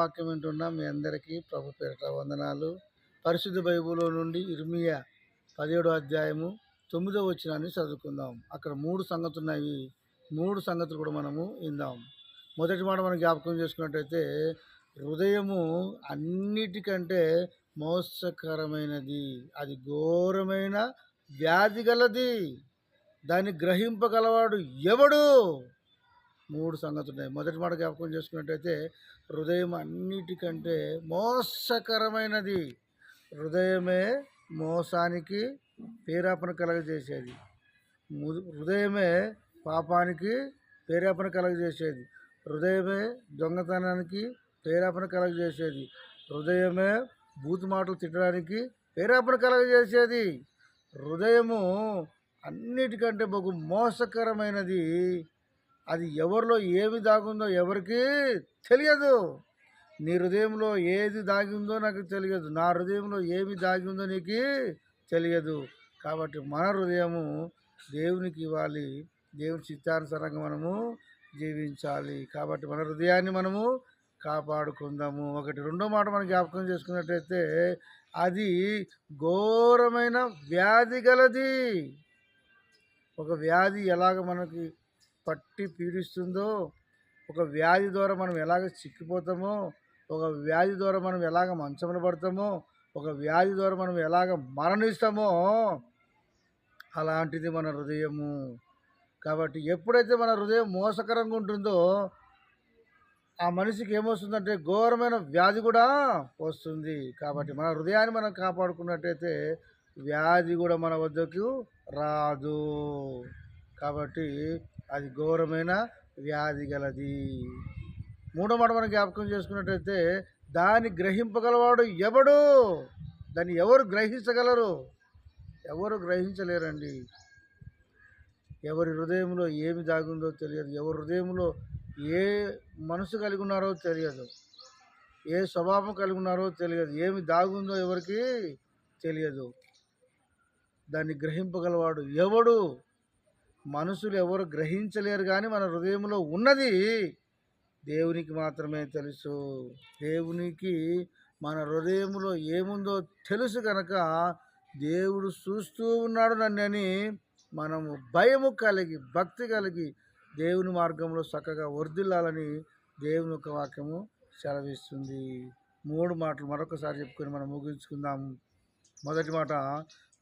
వాక్యం వింటున్న మీ అందరికీ ప్రభు పేరిట వందనాలు. పరిశుద్ధ బైబిల్లో నుండి ఇర్మియా 17వ అధ్యాయము 9వ వచనాన్ని చదువుకుందాం. అక్కడ 3 సంగతులు ఉన్నాయి. 3 సంగతులు కూడా మనము విందాం. మొదటి మాట మనం జ్ఞాపకం చేసుకున్నట్టయితే, హృదయము అన్నిటికంటే మోసకరమైనది, అది ఘోరమైన వ్యాధి గలది, దాన్ని గ్రహింపగలవాడు ఎవడు? 3 సంగతులు ఉన్నాయి. మొదటి మాట జ్ఞాపకం చేసుకున్నట్టయితే, హృదయం అన్నిటికంటే మోసకరమైనది. హృదయమే మోసానికి ప్రేరేపణ కలగజేసేది. హృదయమే పాపానికి ప్రేరేపణ కలగజేసేది. హృదయమే దొంగతనానికి ప్రేరేపణ కలగజేసేది. హృదయమే బూతు మాటలు తిట్టడానికి ప్రేరేపణ కలగజేసేది. హృదయము అన్నిటికంటే బహు మోసకరమైనది. అది ఎవరిలో ఏమి దాగుందో ఎవరికి తెలియదు. నీ హృదయంలో ఏది దాగి ఉందో నాకు తెలియదు. నా హృదయంలో ఏమి దాగి ఉందో నీకు తెలియదు. కాబట్టి మన హృదయము దేవునికి ఇవ్వాలి. దేవుని చిత్తానుసారంగా మనము జీవించాలి. కాబట్టి మన హృదయాన్ని మనము కాపాడుకుందాము. రెండో మాట మనం జ్ఞాపకం చేసుకున్నట్టయితే, అది ఘోరమైన వ్యాధి గలది. ఒక వ్యాధి ఎలాగ మనకి పట్టి పీడిస్తుందో, ఒక వ్యాధి ద్వారా మనం ఎలాగ చిక్కిపోతామో, ఒక వ్యాధి ద్వారా మనం ఎలాగ మంచంలో పడతామో, ఒక వ్యాధి ద్వారా మనం ఎలాగ మరణిస్తామో, అలాంటిది మన హృదయము. కాబట్టి ఎప్పుడైతే మన హృదయం మోసకరంగా ఉంటుందో, ఆ మనిషికి ఏమొస్తుందంటే ఘోరమైన వ్యాధి కూడా వస్తుంది. కాబట్టి మన హృదయాన్ని మనం కాపాడుకున్నట్టయితే వ్యాధి కూడా మన వద్దకు రాదు. కాబట్టి అది ఘోరమైన వ్యాధి గలది. మూడో మాట మనం జ్ఞాపకం చేసుకున్నట్టయితే, దాన్ని గ్రహింపగలవాడు ఎవడు? దాన్ని ఎవరు గ్రహించగలరు? ఎవరు గ్రహించలేరండి. ఎవరి హృదయంలో ఏమి దాగుందో తెలియదు. ఎవరి హృదయంలో ఏ మనసు కలిగి ఉన్నారో తెలియదు. ఏ స్వభావం కలిగి ఉన్నారో తెలియదు. ఏమి దాగుందో ఎవరికి తెలియదు. దాన్ని గ్రహింపగలవాడు ఎవడు? మనుషులు ఎవరు గ్రహించలేరు. కానీ మన హృదయంలో ఉన్నది దేవునికి మాత్రమే తెలుసు. దేవునికి మన హృదయంలో ఏముందో తెలుసు కనుక దేవుడు చూస్తూ ఉన్నాడు నన్నని మనము భయము కలిగి, భక్తి కలిగి దేవుని మార్గంలో చక్కగా వర్ధిల్లాలని దేవుని యొక్క వాక్యము సెలవిస్తుంది. 3 మాటలు మరొకసారి చెప్పుకొని మనం ముగించుకుందాము. మొదటి మాట,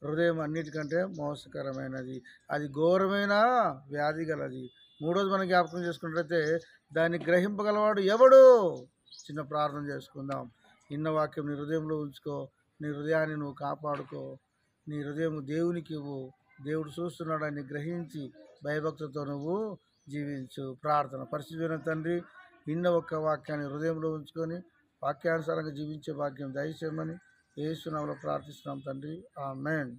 హృదయం అన్నిటికంటే మోసకరమైనది, అది ఘోరమైన వ్యాధి గలది. మూడోది మనం జ్ఞాపకం చేసుకున్నట్లయితే, దాన్ని గ్రహింపగలవాడు ఎవడు? చిన్న ప్రార్థన చేసుకుందాం. ఇన్న వాక్యం నీ హృదయంలో ఉంచుకో. నీ హృదయాన్ని నువ్వు కాపాడుకో. నీ హృదయం దేవునికి ఇవ్వు. దేవుడు చూస్తున్నాడని గ్రహించి భయభక్తితో నువ్వు జీవించు. ప్రార్థన. పరిశుద్ధుడైన తండ్రి, ఇన్న ఒక్క వాక్యాన్ని హృదయంలో ఉంచుకొని వాక్యానుసారంగా జీవించే భాగ్యం దయచేయమని యేసు నామములో ప్రార్థిస్తున్నాం తండ్రి. ఆమేన్.